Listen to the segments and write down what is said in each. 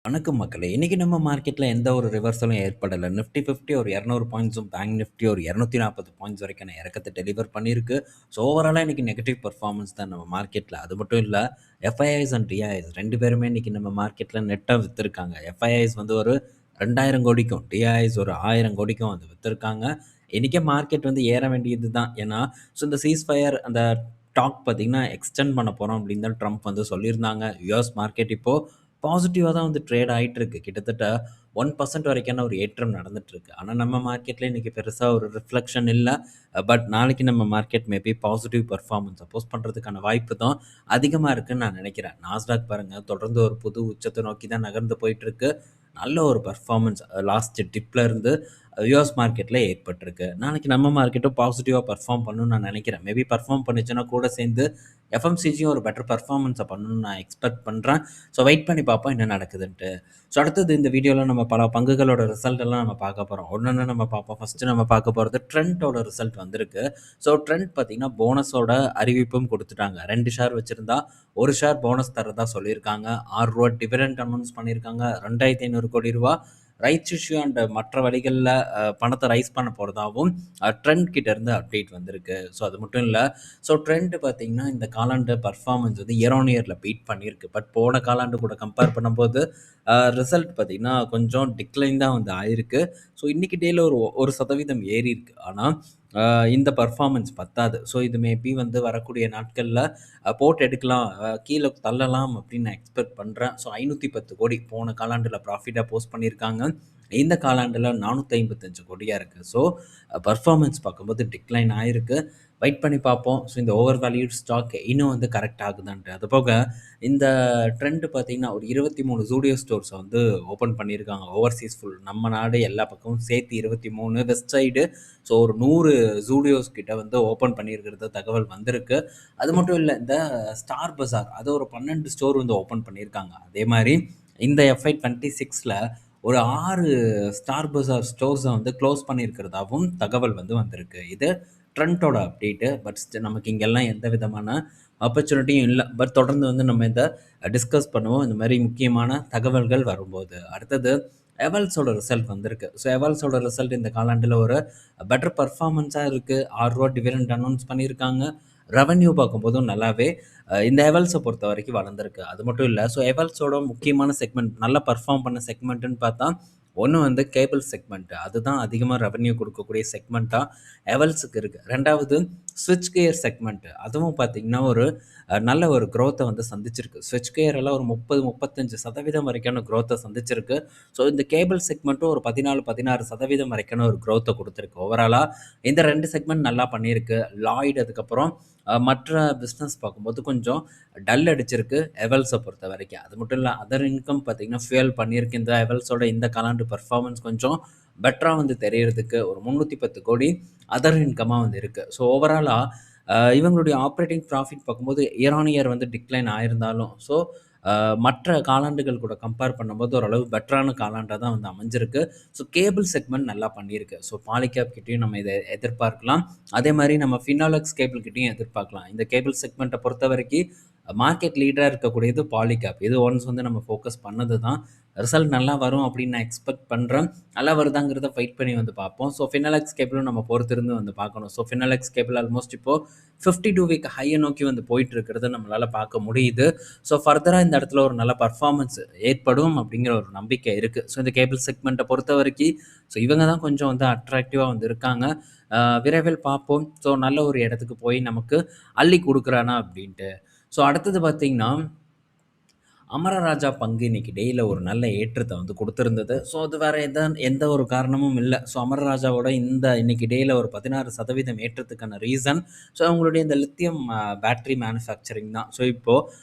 வணக்கம் மக்களே! இன்னைக்கு நம்ம மார்க்கெட்ல எந்த ஒரு ரிவர்சலும் ஏற்படல. நிஃப்டி 50 ஒரு 200 பாயிண்ட்ஸும், பேங்க் நிஃப்டி ஒரு 240 பாயிண்ட்ஸ் வரைக்கான இறக்கத்த டெலிவர் பண்ணியிருக்கு. ஸோ, ஓவராலா இன்னைக்கு நெகட்டிவ் பெர்ஃபார்மன்ஸ் தான் நம்ம மார்க்கெட்ல. அது மட்டும் இல்ல, எஃப்ஐஐஸ் அண்ட் டிஐஎஸ் 2 பேருமே இன்னைக்கு நம்ம மார்க்கெட்ல நெட்டா வித்திருக்காங்க. எஃப்ஐஐஸ் வந்து ஒரு 2000 கோடிக்கும், டிஐஎஸ் ஒரு 1000 கோடிக்கும் வந்து வித்திருக்காங்க. இன்னைக்கே மார்க்கெட் வந்து ஏற வேண்டியது தான். ஏன்னா, இந்த சீஸ்ஃபயர் அந்த டாக் பார்த்தீங்கன்னா, எக்ஸ்டெண்ட் பண்ண போறோம் அப்படின்னு தான் ட்ரம்ப் வந்து சொல்லியிருந்தாங்க. யுஎஸ் மார்க்கெட் இப்போ பாசிட்டிவா தான் வந்து ட்ரேட் ஆயிட்டிருக்கு. கிட்டத்தட்ட 1% வரைக்கான ஒரு ஏற்றம் நடந்துட்டுருக்கு. ஆனா, நம்ம மார்க்கெட்ல இன்னைக்கு பெருசா ஒரு ரிஃப்ளெக்ஷன் இல்ல. பட் நாளைக்கு நம்ம market maybe positive performance post பண்றதுக்கான வாய்ப்பு தான் அதிகமா இருக்குன்னு நான் நினைக்கிறேன். நாஸ்டாக் பாருங்க தொடர்ந்து ஒரு புது உச்சத்த நோக்கி தான் நகர்ந்து போயிட்டுருக்கு. நல்ல ஒரு பெர்ஃபார்மன்ஸ் லாஸ்ட் டிப்ல இருந்து யுஎஸ் மார்க்கெட்ல ஏற்பட்டிருக்கு. நாளைக்கு நம்ம மார்க்கெட்டும் பாசிட்டிவா பெர்ஃபார்ம் பண்ணும்னு நான் நினைக்கிறேன். மேபி பெர்ஃபார்ம் பண்ணுச்சுன்னா கூட சேர்ந்து எஃப்எம்சிஜியும் ஒரு பெட்டர் பெர்ஃபார்மன்ஸ பண்ணணும்னு நான் எக்ஸ்பெக்ட் பண்றேன். ஸோ வெயிட் பண்ணி பார்ப்போம் என்ன நடக்குதுன்ட்டு. ஸோ அடுத்தது இந்த வீடியோல நம்ம பல பங்குகளோட ரிசல்ட் எல்லாம் நம்ம பார்க்க போறோம். ஒன்னொன்னு நம்ம பார்ப்போம். ஃபர்ஸ்ட்டு நம்ம பார்க்க போறது ட்ரெண்ட்டோட ரிசல்ட் வந்திருக்கு. ஸோ ட்ரெண்ட் பார்த்தீங்கன்னா, போனஸோட அறிவிப்பும் குடுத்துட்டாங்க. 2 ஷேர் வச்சிருந்தா 1 ஷேர் போனஸ் தர்றதா சொல்லியிருக்காங்க. ரூ. 6 டிவிடெண்ட் அனௌன்ஸ் பண்ணியிருக்காங்க. ரூ. 2500 கோடி ரைட்ஸ் இஷ்யூ அண்ட் மற்ற வழிகள்ல பணத்த ரைஸ் பண்ண போறதாவும் ட்ரெண்ட் கிட்ட இருந்து அப்டேட் வந்திருக்கு. ஸோ அது மட்டும் இல்ல. ஸோ ட்ரெண்ட் பார்த்தீங்கன்னா, இந்த காலாண்டு பெர்ஃபார்மன்ஸ் வந்து இயர் ஆன் இயர்ல பீட் பண்ணியிருக்கு. பட் போன காலாண்டு கூட கம்பேர் பண்ணும்போது ரிசல்ட் பார்த்தீங்கன்னா, கொஞ்சம் டிக்ளைன் தான் வந்து ஆயிருக்கு. ஸோ இன்னைக்கு டேல ஒரு 1% ஏறியிருக்கு. ஆனா, இந்த பெர்ஃபார்மன்ஸ் பத்தாது. ஸோ இது மேபி வந்து வரக்கூடிய நாட்கள்ல போட்டு எடுக்கலாம், கீழ தள்ளலாம் அப்படின்னு நான் எக்ஸ்பெக்ட் பண்றேன். ஸோ 510 கோடி போன காலாண்டுல ப்ராஃபிட்டா போஸ்ட் பண்ணியிருக்காங்க. இந்த காலாண்டுல 455 கோடியா இருக்கு. ஸோ பெர்ஃபார்மன்ஸ் பார்க்கும்போது டிக்ளைன் ஆயிருக்கு. வெயிட் பண்ணி பார்ப்போம். ஸோ இந்த ஓவர் வேல்யூட் ஸ்டாக் இன்னும் வந்து கரெக்ட் ஆகுதான்ட்டு. அதுபோக இந்த ட்ரெண்ட் பார்த்தீங்கன்னா, ஒரு 23 ஜூடியோ ஸ்டோர்ஸ வந்து ஓப்பன் பண்ணியிருக்காங்க. ஓவர்சீஸ் ஃபுல் நம்ம நாடு எல்லா பக்கமும் சேர்த்து 23, வெஸ்ட் சைடு ஸோ ஒரு 100 ஜூடியோஸ் கிட்ட வந்து ஓப்பன் பண்ணியிருக்கிறது தகவல் வந்திருக்கு. அது மட்டும் இல்ல, இந்த ஸ்டார் பஜார் அது ஒரு 12 ஸ்டோர் வந்து ஓப்பன் பண்ணியிருக்காங்க. அதே மாரி இந்த FY 26ல ஒரு 6 ஸ்டார் பஜார் ஸ்டோர்ஸ வந்து க்ளோஸ் பண்ணியிருக்கிறதாவும் தகவல் வந்து வந்திருக்கு. இது ட்ரெண்ட்டோட அப்டேட்டு. பட் நமக்கு இங்கெல்லாம் எந்த விதமான ஆப்பர்ச்சுனிட்டியும் இல்ல. பட் தொடர்ந்து வந்து நம்ம இத டிஸ்கஸ் பண்ணுவோம். இந்த மாரி முக்கியமான தகவல்கள் வரும்போது. அடுத்தது எவல்ஸோட ரிசல்ட் வந்திருக்கு. ஸோ எவல்ஸோட ரிசல்ட் இந்த காலாண்டுல ஒரு பெட்டர் பெர்ஃபார்மன்ஸா இருக்கு. ரூ. 6 டிவிடெண்ட் அனௌன்ஸ் பண்ணியிருக்காங்க. ரெவென்யூ பார்க்கும்போதும் நல்லாவே இந்த எவல்ஸ பொறுத்தவரைக்கும் வளர்ந்திருக்கு. அது மட்டும் இல்ல. ஸோ எவல்ஸோட முக்கியமான செக்மெண்ட் நல்லா பெர்ஃபார்ம் பண்ண செக்மெண்ட்டுன்னு பார்த்தா, ஒண்ணு வந்து கேபிள் செக்மெண்ட். அதுதான் அதிகமா ரெவென்யூ குடுக்கக்கூடிய செக்மெண்ட்டா எவல்ஸுக்கு இருக்கு. 2வது ஸ்விட்ச் கியர் செக்மெண்ட். அதுவும் பார்த்தீங்கன்னா, ஒரு நல்ல ஒரு குரோத்த வந்து சந்திச்சிருக்கு. ஸ்விட்ச் கியர் எல்லாம் ஒரு 30, 35% வரைக்கான குரோத்த சந்திச்சிருக்கு. ஸோ இந்த கேபிள் செக்மெண்ட்டும் ஒரு 14, 16% வரைக்கான ஒரு குரோத்த குடுத்திருக்கு. ஓவராலா இந்த 2 செக்மெண்ட் நல்லா பண்ணியிருக்கு. லாய்ட் அதுக்கப்புறம் மற்ற பிசினஸ் பார்க்கும்போது கொஞ்சம் டல் அடிச்சிருக்கு எவல்ஸ பொறுத்தவரைக்கும். அது மட்டும் இல்ல, அதர் இன்கம் பார்த்தீங்கன்னா, ஃபியூயல் பண்ணியிருக்கு. இந்த எவல்ஸோட இந்த காலாண்டு பெர்ஃபார்மன்ஸ் கொஞ்சம் பெட்டரா வந்து தெரியறதுக்கு ஒரு 310 கோடி அதர் இன்கமா வந்து இருக்கு. ஸோ ஓவராலா இவங்களுடைய ஆப்பரேட்டிங் ப்ராஃபிட் பார்க்கும்போது இயர் ஆன் இயர் வந்து டிக்ளைன் ஆயிருந்தாலும், ஸோ மற்ற காலாண்டுகள் கூட கம்பேர் பண்ணும்போது ஓரளவு பெட்டரான காலாண்டா தான் வந்து அமைஞ்சிருக்கு. ஸோ கேபிள் செக்மெண்ட் நல்லா பண்ணியிருக்கு. ஸோ பாலிகேப் கிட்டயும் நம்ம இத எதிர்பார்க்கலாம். அதே மாரி நம்ம ஃபினாலெக்ஸ் கேபிள் கிட்டயும் எதிர்பார்க்கலாம். இந்த கேபிள் செக்மெண்ட்ட பொறுத்தவரைக்கி மார்க்கெட் லீடரா இருக்கக்கூடியது பாலிகேப். இது ஒன்ஸ் வந்து நம்ம ஃபோக்கஸ் பண்ணது தான். ரிசல்ட் நல்லா வரும் அப்படின்னு நான் எக்ஸ்பெக்ட் பண்றேன். நல்லா வருதாங்கிறத வெயிட் பண்ணி வந்து பார்ப்போம். ஸோ ஃபினாலெக்ஸ் கேபிளும் நம்ம பொறுத்திருந்து வந்து பார்க்கணும். ஸோ ஃபினாலெக்ஸ் கேபிள் ஆல்மோஸ்ட் இப்போ 52 வீக் ஹைய நோக்கி வந்து போயிட்டு இருக்கிறத நம்மளால பார்க்க முடியுது. ஸோ ஃபர்தரா இந்த இடத்துல ஒரு நல்ல பெர்ஃபார்மன்ஸ் ஏற்படும் அப்படிங்கிற ஒரு நம்பிக்கை இருக்கு. ஸோ இந்த கேபிள் செக்மெண்ட்ட பொறுத்தவரைக்கி ஸோ இவங்க தான் கொஞ்சம் வந்து அட்ராக்டிவா வந்து இருக்காங்க. விரைவில் பார்ப்போம். ஸோ நல்ல ஒரு இடத்துக்கு போய் நமக்கு அள்ளி குடுக்குறானா அப்படின்ட்டு. ஸோ அடுத்தது பார்த்தீங்கன்னா, அமரராஜா பங்கு இன்னைக்கு டேல ஒரு நல்ல ஏற்றத்த வந்து குடுத்திருந்தது. ஸோ அது வேற எந்த ஒரு காரணமும் இல்ல. ஸோ அமரராஜாவோட இந்த இன்னைக்கு டேல ஒரு 16% ஏற்றத்துக்கான ரீசன் ஸோ அவங்களுடைய இந்த லித்தியம் பேட்டரி மேனுஃபேக்சரிங் தான். ஸோ இப்போ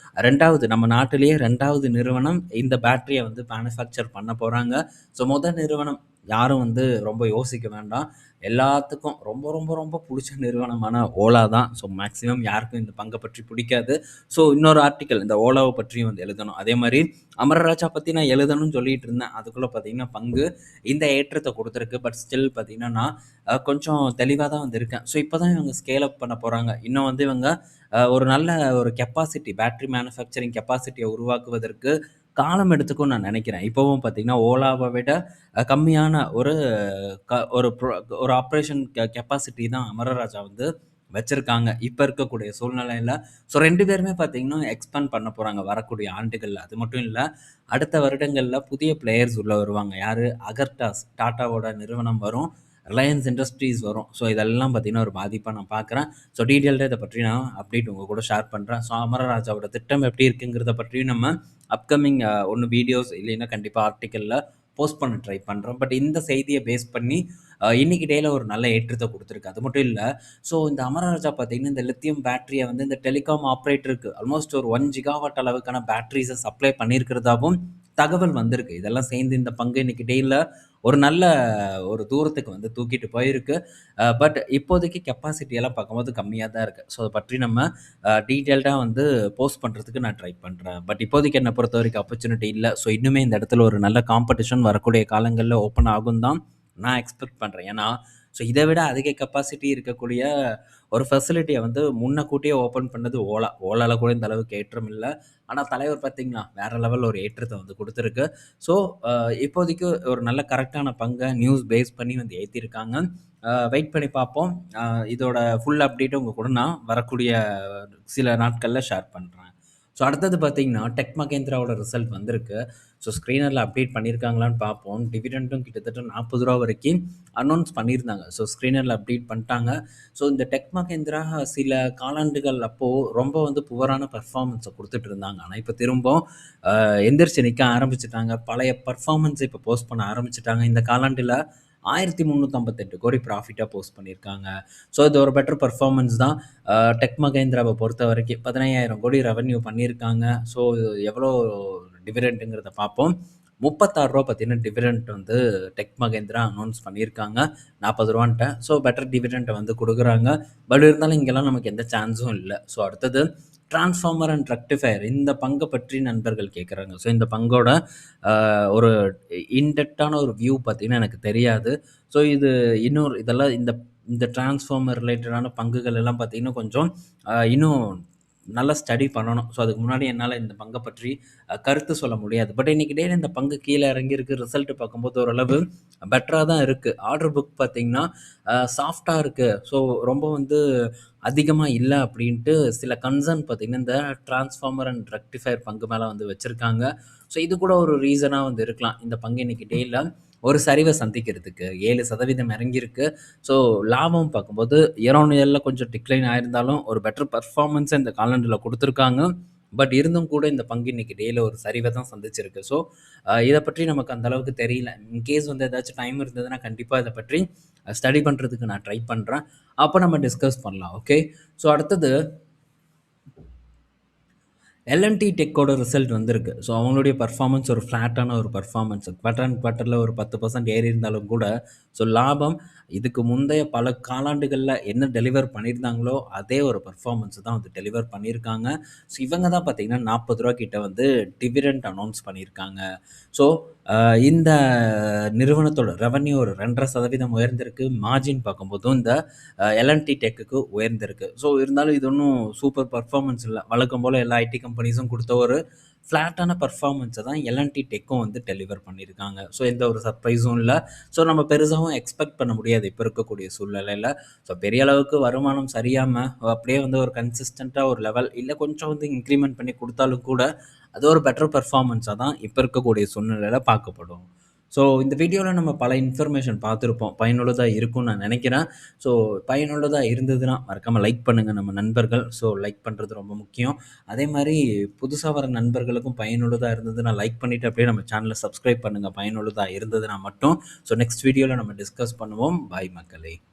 2வது நம்ம நாட்டிலேயே 2வது நிறுவனம் இந்த பேட்டரிய வந்து மேனுஃபேக்சர் பண்ண போறாங்க. ஸோ நிறுவனம் யாரும் வந்து ரொம்ப யோசிக்க வேண்டாம். எல்லாத்துக்கும் ரொம்ப ரொம்ப ரொம்ப புடிச்ச நிறுவனமான ஓலா தான். ஸோ மேக்ஸிமம் யாருக்கும் இந்த பங்க பற்றி பிடிக்காது. ஸோ இன்னொரு ஆர்டிக்கிள் இந்த ஓலாவ பற்றியும் வந்து எழுதணும். அதே மாரி அமரராஜா பத்தி நான் எழுதணும்னு சொல்லிட்டு இருந்தேன். அதுக்குள்ள பார்த்தீங்கன்னா, பங்கு இந்த ஏற்றத்த குடுத்திருக்கு. பட் ஸ்டில் பார்த்தீங்கன்னா, நான் கொஞ்சம் தெளிவா தான் வந்து இருக்கேன். ஸோ இப்ப தான் இவங்க ஸ்கேல் அப் பண்ண போறாங்க. இன்னும் வந்து இவங்க ஒரு நல்ல ஒரு கெப்பாசிட்டி பேட்டரி மேனுஃபேக்சரிங் கெப்பாசிட்டிய உருவாக்குவதற்கு காலம் எடுத்துக்கும்னு நான் நினைக்கிறேன். இப்பவும் பார்த்தீங்கன்னா, ஓலாவ விட கம்மியான ஒரு ஒரு ஒரு ஆப்பரேஷன் கெப்பாசிட்டி தான் அமரராஜா வந்து வச்சிருக்காங்க. இப்ப இருக்கக்கூடிய சூழ்நிலையில. ஸோ 2 பேருமே பார்த்தீங்கன்னா, எக்ஸ்பேண்ட் பண்ண போறாங்க வரக்கூடிய ஆண்டுகள்ல. அது மட்டும் இல்ல, அடுத்த வருடங்கள்ல புதிய பிளேயர்ஸ் உள்ள வருவாங்க. யாரு? அகர்டாஸ் டாட்டாவோட நிறுவனம் வரும். ரிலையன்ஸ் இண்டஸ்ட்ரீஸ் வரும். ஸோ இதெல்லாம் பார்த்தீங்கன்னா, ஒரு பாதிப்பா நான் பார்க்குறேன். ஸோ டீட்டெயில்டா இத பற்றி நான் அப்டேட் உங்க கூட ஷேர் பண்றேன். ஸோ அமரராஜாவோட திட்டம் எப்படி இருக்குங்கிறத பற்றியும் நம்ம அப்கமிங் ஒண்ணு வீடியோஸ் இல்லைன்னா கண்டிப்பா ஆர்டிக்கல்ல போஸ்ட் பண்ண ட்ரை பண்றோம். பட் இந்த செய்திய பேஸ் பண்ணி இன்னைக்கு டேல ஒரு நல்ல ஏற்றத்த குடுத்திருக்கு. அது மட்டும் இல்ல, ஸோ இந்த அமரராஜா பார்த்தீங்கன்னா, இந்த லித்தியம் பேட்டரிய வந்து இந்த டெலிகாம் ஆப்பரேட்டருக்கு ஆல்மோஸ்ட் ஒரு 1 ஜிகாவாட் அளவுக்கான பேட்டரீஸ சப்ளை பண்ணியிருக்கிறதாவும் தகவல் வந்திருக்கு. இதெல்லாம் சேர்ந்து இந்த பங்கு இன்னைக்கு டேல ஒரு நல்ல ஒரு தூரத்துக்கு வந்து தூக்கிட்டு போயிருக்கு. பட் இப்போதைக்கு கெப்பாசிட்டி எல்லாம் பார்க்கும்போது கம்மியா தான் இருக்கு. ஸோ அத பற்றி நம்ம டீட்டெயில்டா வந்து போஸ்ட் பண்றதுக்கு நான் ட்ரை பண்றேன். பட் இப்போதைக்கு என்ன பொறுத்தவரைக்கும் ஆப்பர்ச்சுனிட்டி இல்ல. ஸோ இன்னுமே இந்த இடத்துல ஒரு நல்ல காம்படிஷன் வரக்கூடிய காலங்கள்ல ஓப்பன் ஆகும் தான் நான் எக்ஸ்பெக்ட் பண்றேன். ஏன்னா, ஸோ இத விட அதிக கெப்பாசிட்டி இருக்கக்கூடிய ஒரு ஃபெசிலிட்டிய வந்து முன்னக்கூட்டியே ஓப்பன் பண்ணது ஓலா. ஓலால கூட இந்த அளவுக்கு ஏற்றம் இல்ல. ஆனா தலைவர் பார்த்தீங்களா, வேற லெவல்ல ஒரு ஏற்றத்த வந்து குடுத்திருக்கு. ஸோ இப்போதைக்கு ஒரு நல்ல கரெக்ட்டான பங்க நியூஸ் பேஸ் பண்ணி வந்து ஏத்தியிருக்காங்க. வெயிட் பண்ணி பார்ப்போம். அ இதோட ஃபுல் அப்டேட்டும் உங்க கூட நான் வரக்கூடிய சில நாட்கள்ல ஷேர் பண்றேன். ஸோ அடுத்தது பார்த்தீங்கன்னா, டெக் மகேந்திராவோட ரிசல்ட் வந்திருக்கு. ஸோ ஸ்க்ரீனர்ல அப்டேட் பண்ணியிருக்காங்களான்னு பார்ப்போம். டிவிடெண்டும் கிட்டத்தட்ட ரூ. 40 வரைக்கும் அனௌன்ஸ் பண்ணியிருந்தாங்க. ஸோ ஸ்க்ரீனர்ல அப்டேட் பண்ணிட்டாங்க. ஸோ இந்த டெக் மகேந்திரா சில காலாண்டுகள் அப்போ ரொம்ப வந்து புவரான பெர்ஃபார்மன்ஸ குடுத்துட்டு இருந்தாங்க. ஆனா இப்ப திரும்ப எந்திரிச்சு நிக்க ஆரம்பிச்சுட்டாங்க. பழைய பெர்ஃபார்மன்ஸ இப்ப போஸ்ட் பண்ண ஆரம்பிச்சுட்டாங்க. இந்த காலாண்டுல 1358 கோடி ப்ராஃபிட்டா போஸ்ட் பண்ணியிருக்காங்க. ஸோ இது ஒரு பெட்டர் பெர்ஃபார்மன்ஸ் தான். டெக் மகேந்திராவ பொறுத்தவரைக்கும் 15,000 கோடி ரெவென்யூ பண்ணியிருக்காங்க. ஸோ எவ்வளோ டிவிடெண்டுங்கிறத பார்ப்போம். ரூ. 36 பார்த்தீங்கன்னா, டிவிடெண்ட் வந்து டெக் மகேந்திரா அனௌன்ஸ் பண்ணியிருக்காங்க. ரூ. 40ன்ட்ட. ஸோ பெட்டர் டிவிடெண்ட் வந்து குடுக்குறாங்க. பட் இருந்தாலும் இங்கெல்லாம் நமக்கு எந்த சான்ஸும் இல்ல. ஸோ அடுத்தது டிரான்ஸ்ஃபார்மர் அண்ட் ரெக்டிஃபையர் இந்த பங்க பற்றி நண்பர்கள் கேட்குறாங்க. ஸோ இந்த பங்கோட ஒரு இன்டெப்ட்டான ஒரு வியூ பார்த்தீங்கன்னா எனக்கு தெரியாது. ஸோ இது இன்னொரு இதெல்லாம் இந்த இந்த டிரான்ஸ்ஃபார்மர் ரிலேட்டடான பங்குகள் எல்லாம் பார்த்தீங்கன்னா, கொஞ்சம் இன்னும் நல்லா ஸ்டடி பண்ணணும். ஸோ அதுக்கு முன்னாடி என்னால இந்த பங்க பற்றி கருத்து சொல்ல முடியாது. பட் இன்னைக்கு டேல இந்த பங்கு கீழ இறங்கியிருக்கு. ரிசல்ட் பார்க்கும்போது ஓரளவு பெட்டரா தான் இருக்கு. ஆர்டர் புக் பார்த்தீங்கன்னா, சாஃப்ட்டா இருக்கு. ஸோ ரொம்ப வந்து அதிகமா இல்ல அப்படின்ட்டு சில கன்சர்ன் பார்த்தீங்கன்னா, இந்த டிரான்ஸ்ஃபார்மர் அண்ட் ரெக்டிஃபையர் பங்கு மேல வந்து வச்சிருக்காங்க. ஸோ இது கூட ஒரு ரீசனா வந்து இருக்கலாம். இந்த பங்கு இன்னைக்கு டேல ஒரு சரிவ சந்திக்கிறதுக்கு 7% இறங்கியிருக்கு. ஸோ லாபம் பார்க்கும்போது இயர் ஆன் இயர்ல கொஞ்சம் டிக்ளைன் ஆயிருந்தாலும், ஒரு பெட்டர் பெர்ஃபார்மன்ஸ இந்த காலாண்டுல குடுத்துருக்காங்க. பட் இருந்தும் கூட இந்த பங்கு இன்னைக்கு டேல ஒரு சரிவ தான் சந்திச்சிருக்கு. ஸோ இத பற்றி நமக்கு அந்த அளவுக்கு தெரியல. இன்கேஸ் வந்து ஏதாச்சும் டைம் இருந்ததுன்னா, கண்டிப்பா இத பற்றி ஸ்டடி பண்றதுக்கு நான் ட்ரை பண்றேன். அப்ப நம்ம டிஸ்கஸ் பண்ணலாம். ஓகே. ஸோ அடுத்தது எல்&டி டெக்கோட ரிசல்ட் வந்திருக்கு. ஸோ அவங்களுடைய பெர்ஃபார்மன்ஸ் ஒரு ஃப்ளாட்டான ஒரு பெர்ஃபார்மன்ஸ். குவார்ட்டர் அண்ட் குவார்ட்டர்ல ஒரு 10% ஏறி இருந்தாலும் கூட, ஸோ லாபம் இதுக்கு முந்தைய பல காலாண்டுகள்ல என்ன டெலிவர் பண்ணியிருந்தாங்களோ, அதே ஒரு பெர்ஃபார்மன்ஸ் தான் வந்து டெலிவர் பண்ணியிருக்காங்க. ஸோ இவங்க தான் பார்த்தீங்கன்னா, ரூ. 40 கிட்ட வந்து டிவிடெண்ட் அனௌன்ஸ் பண்ணியிருக்காங்க. ஸோ இந்த நிறுவனத்தோட ரெவென்யூ ஒரு 2.5% உயர்ந்திருக்கு. மார்ஜின் பார்க்கும்போதும் இந்த எல்&டி டெக்குக்கு உயர்ந்திருக்கு. ஸோ இருந்தாலும் இது ஒண்ணும் சூப்பர் பெர்ஃபார்மன்ஸ் இல்ல. வழக்கம் போல எல்லா ஐடி கம்பெனிஸும் குடுத்த ஒரு ஃப்ளாட்டான பெர்ஃபார்மன்ஸ தான் எல்&டி டெக்கும் வந்து டெலிவர் பண்ணியிருக்காங்க. ஸோ எந்த ஒரு சர்ப்ரைஸும் இல்ல. ஸோ நம்ம பெருசாவும் எக்ஸ்பெக்ட் பண்ண முடியாது இப்ப இருக்கக்கூடிய சூழ்நிலையில. ஸோ பெரிய அளவுக்கு வருமானம் சரியாம அப்படியே வந்து ஒரு கன்சிஸ்டன்ட்டா ஒரு லெவல் இல்ல கொஞ்சம் வந்து இன்கிரிமென்ட் பண்ணி குடுத்தாலும் கூட, அது ஒரு பெட்டர் பெர்ஃபார்மன்ஸா தான் இப்ப இருக்கக்கூடிய சூழ்நிலையில பார்க்கப்படும். ஸோ இந்த வீடியோல நம்ம பல இன்ஃபர்மேஷன் பார்த்துருப்போம். பயனுள்ளதா இருக்கும்னு நான் நினைக்கிறேன். ஸோ பயனுள்ளதா இருந்ததுன்னா மறக்காம லைக் பண்ணுங்க நம்ம நண்பர்கள். ஸோ லைக் பண்றது ரொம்ப முக்கியம். அதே மாரி புதுசா வர நண்பர்களுக்கும் பயனுள்ளதா இருந்ததுன்னா லைக் பண்ணிட்டு அப்படியே நம்ம சேனல சப்ஸ்கிரைப் பண்ணுங்க. பயனுள்ளதா இருந்ததுன்னா மட்டும். ஸோ நெக்ஸ்ட் வீடியோல நம்ம டிஸ்கஸ் பண்ணுவோம். பாய் மக்களே!